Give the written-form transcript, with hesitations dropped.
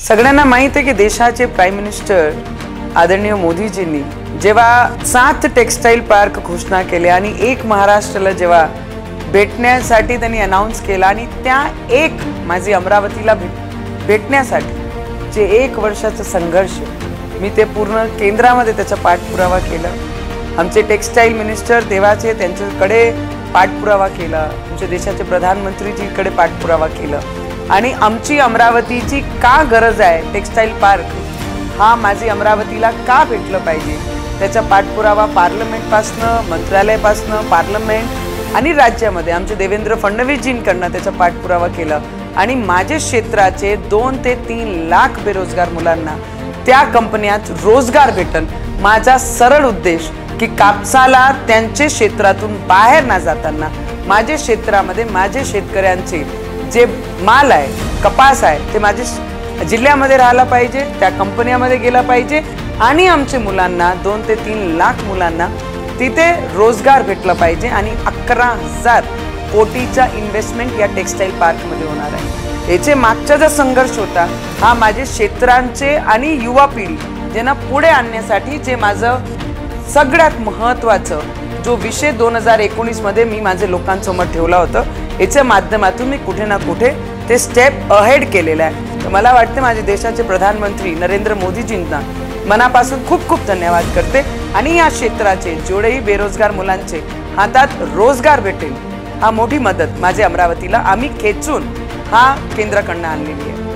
सगळ्यांना माहित आहे की देशाचे प्राइम मिनिस्टर आदरणीय मोदीजींनी जेव्हा 7 टेक्सटाईल पार्क घोषणा केले आणि एक महाराष्ट्राला जेव्हा भेटण्यासाठी त्यांनी अनाउन्स केला आणि त्या एक माझी अमरावतीला भेटण्यासाठी जे 1 वर्षाचा संघर्ष मी ते पूर्ण केंद्रामध्ये त्याचा पाठपुरावा केला। आमचे टेक्सटाईल मिनिस्टर तेव्हाचे त्यांच्याकडे पाठपुरावा केला, आमच्या देशाचे प्रधानमंत्रीजीकडे पाठपुरावा केला आणि आमची अमरावतीची का गरज आहे, टेक्सटाईल पार्क हा माझी अमरावतीला का भेटलं पाहिजे त्याचा पाठपुरावा पार्लमेंटपासनं मंत्रालयापासनं पार्लमेंट आणि राज्यामध्ये आमचे देवेंद्र फडणवीसजींकडनं त्याचा पाठपुरावा केला आणि माझे क्षेत्राचे 2 ते 3 लाख बेरोजगार मुलांना त्या कंपन्यात रोजगार भेटन। माझा सरळ उद्देश की कापसाला त्यांचे क्षेत्रातून बाहेर न जाताना माझे क्षेत्रामध्ये माझे शेतकऱ्यांचे जे माल आहे, कपास आहे ते माझे जिल्ह्यामध्ये राहायला पाहिजे, त्या कंपन्यामध्ये गेला पाहिजे आणि आमचे मुलांना 2 ते 3 लाख मुलांना तिथे रोजगार भेटला पाहिजे आणि 11,000 कोटीचा इन्व्हेस्टमेंट या टेक्सटाईल पार्क मध्ये होणार आहे। याचे मागचा जो संघर्ष होता हा माझे क्षेत्रांचे आणि युवा पिढी ज्यांना पुढे आणण्यासाठी जे माझं सगळ्यात महत्त्वाचं जो विषय 2019 मध्ये मी माझे लोकांसमोर ठेवला होता याच्या माध्यमातून मी कुठे ना कुठे ते स्टेप अहेड केलेला आहे। तर मला वाटते माझे देशाचे प्रधानमंत्री नरेंद्र मोदीजींना मनापासून खूप खूप धन्यवाद करते आणि या क्षेत्राचे जेवढेही बेरोजगार मुलांचे हातात रोजगार भेटेल हा मोठी मदत माझे अमरावतीला आम्ही खेचून हा केंद्राकडून आणलेली आहे।